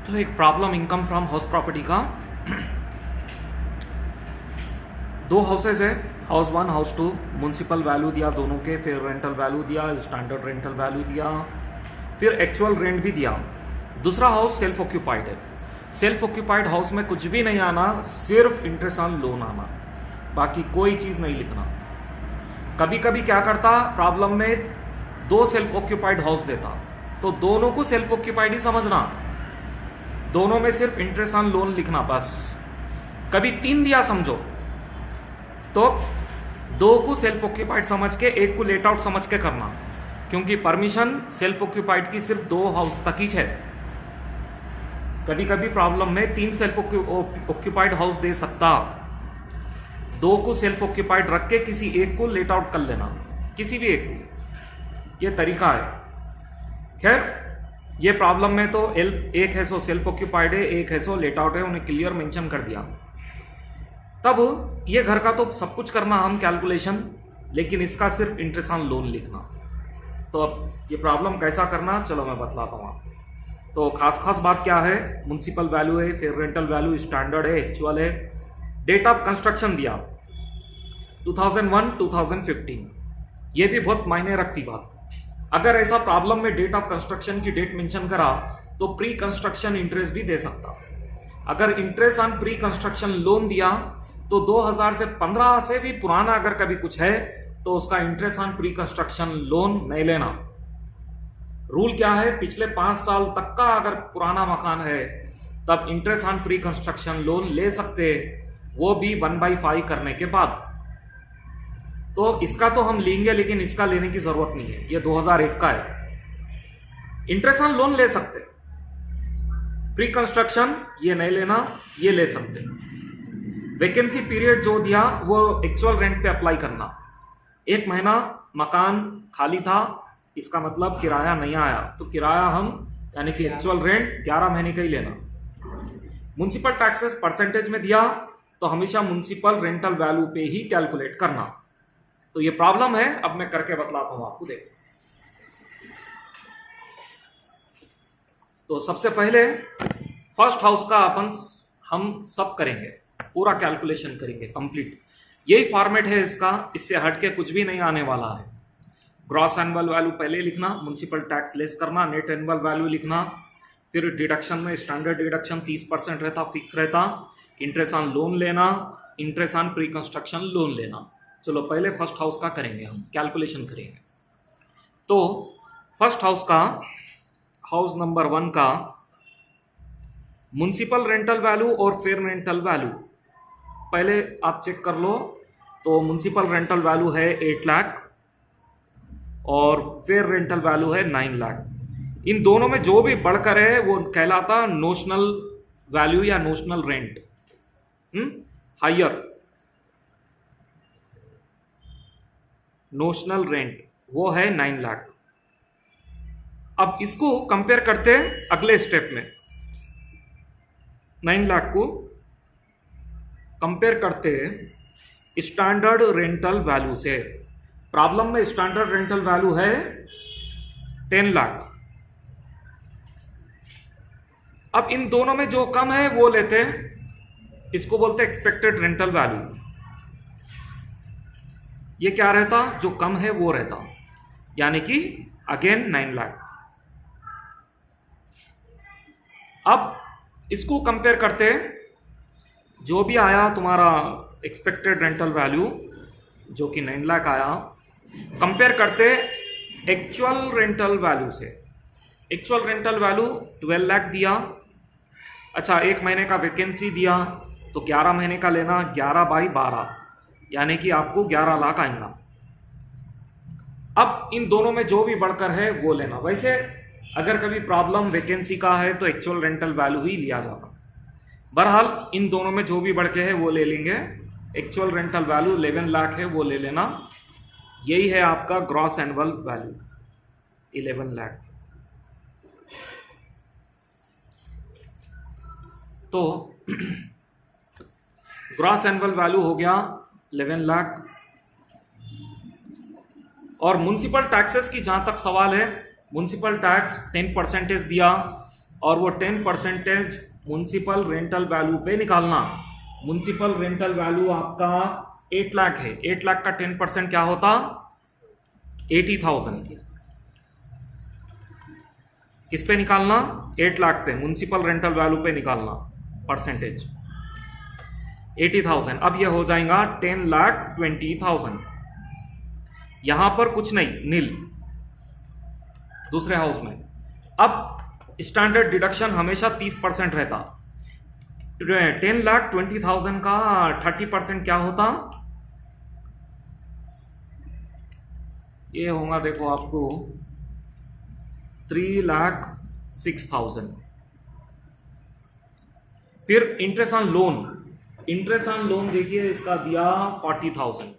तो एक problem income from house property का दो हाउसेज है, house one house two, municipal value दिया दोनों के, फिर रेंटल वैल्यू दिया, स्टैंडर्ड रेंटल वैल्यू दिया, फिर एक्चुअल रेंट भी दिया। दूसरा हाउस सेल्फ ऑक्यूपाइड है। सेल्फ ऑक्यूपाइड हाउस में कुछ भी नहीं आना, सिर्फ इंटरेस्ट ऑन लोन आना, बाकी कोई चीज नहीं लिखना। कभी कभी क्या करता, प्रॉब्लम में दो सेल्फ ऑक्यूपाइड हाउस देता तो दोनों को सेल्फ ऑक्यूपाइड ही समझना, दोनों में सिर्फ इंटरेस्ट ऑन लोन लिखना बस। कभी तीन दिया समझो तो दो को सेल्फ ऑक्यूपाइड समझ के एक को लेट आउट समझ के करना, क्योंकि परमिशन सेल्फ ऑक्यूपाइड की सिर्फ दो हाउस तक ही है। कभी कभी प्रॉब्लम में तीन सेल्फ ऑक्यूपाइड हाउस दे सकता, दो को सेल्फ ऑक्यूपाइड रख के किसी एक को लेट आउट कर लेना, किसी भी एक को, ये तरीका है। खैर ये प्रॉब्लम में तो एक है सो सेल्फ ऑक्यूपाइड है, एक है सो लेट आउट है, उन्हें क्लियर मेंशन कर दिया। तब ये घर का तो सब कुछ करना हम कैलकुलेशन, लेकिन इसका सिर्फ इंटरेस्ट ऑन लोन लिखना। तो अब ये प्रॉब्लम कैसा करना, चलो मैं बतलाता हूँ। तो खास बात क्या है, म्युनिसिपल वैल्यू है, फिर रेंटल वैल्यू, स्टैंडर्ड है, एक्चुअल है, डेट ऑफ कंस्ट्रक्शन दिया 2001-2015, ये भी बहुत मायने रखती बात। अगर ऐसा प्रॉब्लम में डेट ऑफ कंस्ट्रक्शन की डेट मेंशन करा तो प्री कंस्ट्रक्शन इंटरेस्ट भी दे सकता। अगर interest on pre construction loan दिया तो 2000 से 15 से भी पुराना अगर कभी कुछ है तो उसका interest on pre construction loan नहीं लेना। रूल क्या है, पिछले 5 साल तक का अगर पुराना मकान है तब interest on pre construction loan ले सकते, वो भी 1/5 करने के बाद। तो इसका तो हम लेंगे, लेकिन इसका लेने की जरूरत नहीं है, ये 2001 का है। इंटरेस्ट ऑन लोन ले सकते, प्री कंस्ट्रक्शन ये नहीं लेना, ये ले सकते। वैकेंसी पीरियड जो दिया वो एक्चुअल रेंट पे अप्लाई करना। 1 महीना मकान खाली था, इसका मतलब किराया नहीं आया, तो किराया हम यानी कि एक्चुअल रेंट 11 महीने का ही लेना। म्युनिसिपल टैक्सेस परसेंटेज में दिया तो हमेशा म्युनिसिपल रेंटल वैल्यू पे ही कैलकुलेट करना। तो ये प्रॉब्लम है, अब मैं करके बतलाता हूं आपको, देखो। तो सबसे पहले फर्स्ट हाउस का हम सब करेंगे, पूरा कैलकुलेशन करेंगे कंप्लीट। यही फॉर्मेट है इसका, इससे हटके कुछ भी नहीं आने वाला है। ग्रॉस एनुअल वैल्यू पहले लिखना, म्युनिसिपल टैक्स लेस करना, नेट एनुअल वैल्यू लिखना, फिर डिडक्शन में स्टैंडर्ड डिडक्शन 30% रहता, फिक्स रहता, इंटरेस्ट ऑन लोन लेना, interest on pre construction loan लेना। चलो पहले फर्स्ट हाउस का करेंगे, हम कैलकुलेशन करेंगे। तो फर्स्ट हाउस का, हाउस नंबर 1 का म्युनिसिपल रेंटल वैल्यू और फेयर रेंटल वैल्यू पहले आप चेक कर लो। तो म्युनिसिपल रेंटल वैल्यू है 8 लाख और फेयर रेंटल वैल्यू है 9 लाख। इन दोनों में जो भी बढ़कर है वो कहलाता नोशनल वैल्यू या notional rent. Higher notional rent वो है 9 लाख। अब इसको कंपेयर करते हैं अगले स्टेप में, 9 लाख को कंपेयर करते हैं स्टैंडर्ड रेंटल वैल्यू से। प्रॉब्लम में स्टैंडर्ड रेंटल वैल्यू है 10 लाख। अब इन दोनों में जो कम है वो लेते हैं, इसको बोलते हैं एक्सपेक्टेड रेंटल वैल्यू। ये क्या रहता, जो कम है वो रहता, यानी कि अगेन 9 लाख। अब इसको कंपेयर करते, जो भी आया तुम्हारा एक्सपेक्टेड रेंटल वैल्यू जो कि 9 लाख आया, कंपेयर करते एक्चुअल रेंटल वैल्यू से। एक्चुअल रेंटल वैल्यू 12 लाख दिया। अच्छा, 1 महीने का वैकेंसी दिया तो 11 महीने का लेना, 11/12 यानी कि आपको 11 लाख आएगा। अब इन दोनों में जो भी बढ़कर है वो लेना। वैसे अगर कभी प्रॉब्लम वैकेंसी का है तो एक्चुअल रेंटल वैल्यू ही लिया जाता। बहरहाल इन दोनों में जो भी बढ़ के है वो ले लेंगे। एक्चुअल रेंटल वैल्यू 11 लाख है, वो ले लेना। यही है आपका ग्रॉस एनुअल वैल्यू 11 लाख। तो ग्रॉस एनुअल वैल्यू हो गया 11 लाख। और म्युनिसिपल टैक्सेस की जहां तक सवाल है, म्युनिसिपल टैक्स 10% दिया और वो 10% म्युनिसिपल रेंटल वैल्यू पे निकालना। म्युनिसिपल रेंटल वैल्यू आपका 8 लाख है, 8 लाख का 10% क्या होता? 80,000। किस पे निकालना? 8 लाख पे, म्युनिसिपल रेंटल वैल्यू पे निकालना परसेंटेज 80,000। अब ये हो जाएगा 10,20,000। यहां पर कुछ नहीं, नील दूसरे हाउस में। अब स्टैंडर्ड डिडक्शन हमेशा 30% रहता। 10,20,000 का 30% क्या होता? ये होगा देखो आपको 3,06,000। फिर interest on loan, interest on loan देखिए इसका दिया 40,000।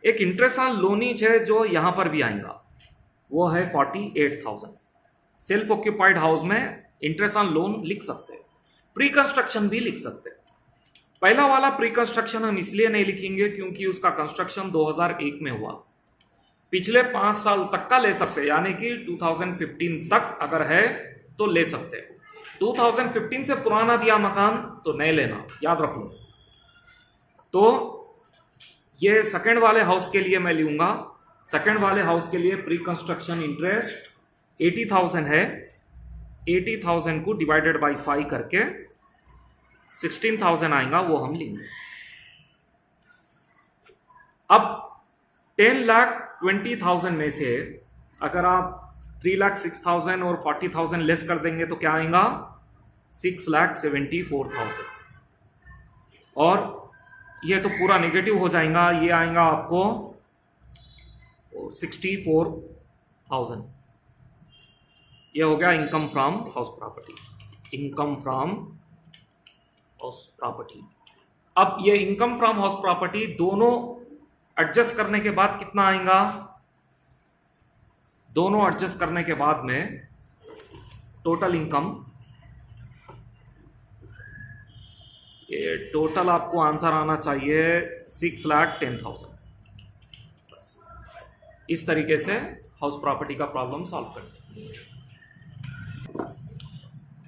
एक इंटरेस्ट ऑन लोनीज है जो यहां पर भी आएगा, वो है 48,000। सेल्फ ऑक्यूपाइड हाउस में इंटरेस्ट ऑन लोन लिख सकते हैं, प्री कंस्ट्रक्शन भी लिख सकते हैं। पहला वाला प्री कंस्ट्रक्शन हम इसलिए नहीं लिखेंगे क्योंकि उसका कंस्ट्रक्शन 2001 में हुआ। पिछले 5 साल तक का ले सकते हैं, यानी कि 2015 तक अगर है तो ले सकते हैं। 2015 से पुराना दिया मकान तो नहीं लेना, याद रखो। तो ये सेकंड वाले हाउस के लिए मैं लूंगा। सेकंड वाले हाउस के लिए प्री कंस्ट्रक्शन इंटरेस्ट 80,000 है। 80,000 को डिवाइडेड बाई 5 करके 16,000 आएगा, वो हम लेंगे। अब 10,20,000 में से अगर आप 3,06,000 और 40,000 लेस कर देंगे तो क्या आएगा? 6,74,000। और ये तो पूरा नेगेटिव हो जाएगा, ये आएगा आपको 64,000। ये हो गया income from house property. Income from house property. अब ये इनकम फ्रॉम हाउस प्रॉपर्टी दोनों एडजस्ट करने के बाद कितना आएगा? दोनों एडजस्ट करने के बाद में टोटल इनकम, ये टोटल आपको आंसर आना चाहिए 6,10,000। बस इस तरीके से हाउस प्रॉपर्टी का प्रॉब्लम सॉल्व करते हैं।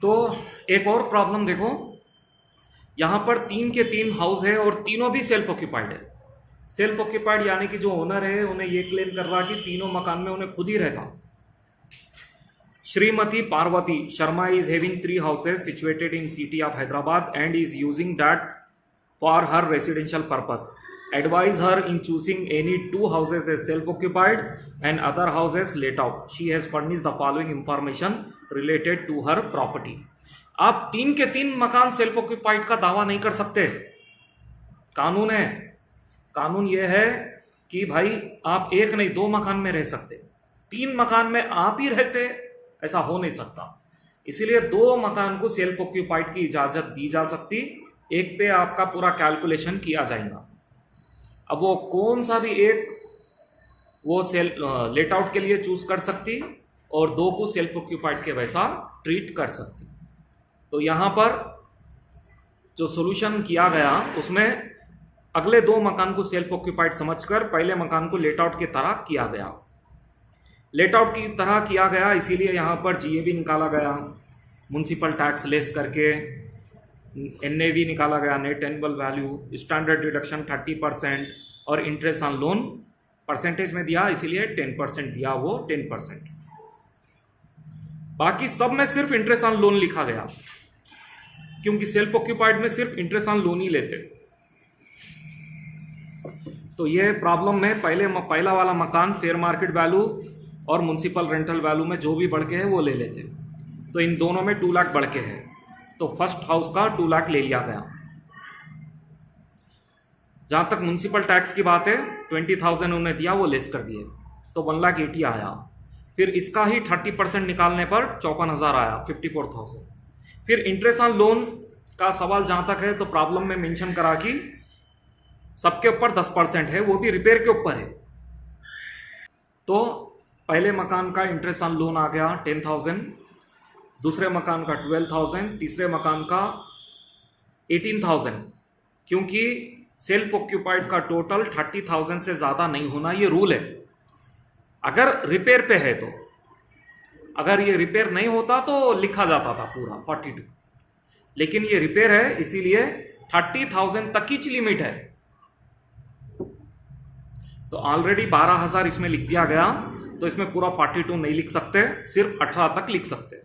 तो एक और प्रॉब्लम देखो, यहां पर 3 के 3 हाउस है और तीनों भी सेल्फ ऑक्यूपाइड है। सेल्फ ऑक्यूपाइड यानी कि जो ओनर है उन्हें ये क्लेम कर रहा कि तीनों मकान में उन्हें खुद ही रहता। Shrimati Parvati Sharma is having 3 houses situated in city of Hyderabad and is using that for her residential purpose. Advise her in choosing any 2 houses as self-occupied and other houses let out. She has furnished the following information related to her property. आप 3 के 3 मकान self occupied का दावा नहीं कर सकते। कानून है, कानून यह है कि भाई आप एक नहीं 2 मकान में रह सकते, 3 मकान में आप ही रहते, ऐसा हो नहीं सकता। इसीलिए 2 मकान को सेल्फ ऑक्यूपाइड की इजाजत दी जा सकती, एक पे आपका पूरा कैलकुलेशन किया जाएगा। अब वो कौन सा भी एक वो लेट आउट के लिए चूज कर सकती और 2 को सेल्फ ऑक्यूपाइड के वैसा ट्रीट कर सकती। तो यहां पर जो सॉल्यूशन किया गया उसमें अगले 2 मकान को सेल्फ ऑक्यूपाइड समझकर पहले मकान को लेट आउट की तरह किया गया। लेट आउट की तरह किया गया इसीलिए यहाँ पर जीएबी निकाला गया, म्युनिसिपल टैक्स लेस करके एनएवी निकाला गया, net annual value, standard deduction 30% और इंटरेस्ट ऑन लोन परसेंटेज में दिया इसीलिए 10% दिया, वो 10%। बाकी सब में सिर्फ इंटरेस्ट ऑन लोन लिखा गया क्योंकि सेल्फ ऑक्यूपाइड में सिर्फ इंटरेस्ट ऑन लोन ही लेते। तो ये प्रॉब्लम में पहला वाला मकान फेयर मार्केट वैल्यू और म्युनिसिपल रेंटल वैल्यू में जो भी बढ़ के है वो ले लेते। तो इन दोनों में 2 लाख बढ़ के है, तो फर्स्ट हाउस का 2 लाख ले लिया गया। जहां तक म्युनिसिपल टैक्स की बात है 20,000 उन्हें दिया, वो लेस कर दिए तो 1,80,000 आया। फिर इसका ही 30% निकालने पर 54,000 आया, 54,000। फिर इंटरेस्ट ऑन लोन का सवाल जहां तक है तो प्रॉब्लम में मेंशन करा कि सबके ऊपर 10% है, वो भी रिपेयर के ऊपर है। तो पहले मकान का इंटरेस्ट ऑन लोन आ गया 10,000, दूसरे मकान का 12,000, तीसरे मकान का 18,000, क्योंकि सेल्फ ऑक्यूपाइड का टोटल 30,000 से ज्यादा नहीं होना, ये रूल है। अगर रिपेयर पे है तो अगर ये रिपेयर नहीं होता तो लिखा जाता था पूरा 42, लेकिन ये रिपेयर है इसीलिए 30,000 तक की लिमिट है। तो ऑलरेडी 12,000 इसमें लिख दिया गया, तो इसमें पूरा 42 नहीं लिख सकते, सिर्फ 18 तक लिख सकते।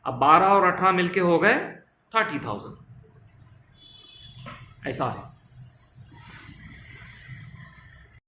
अब 12 और 18 मिलके हो गए 30,000, ऐसा है।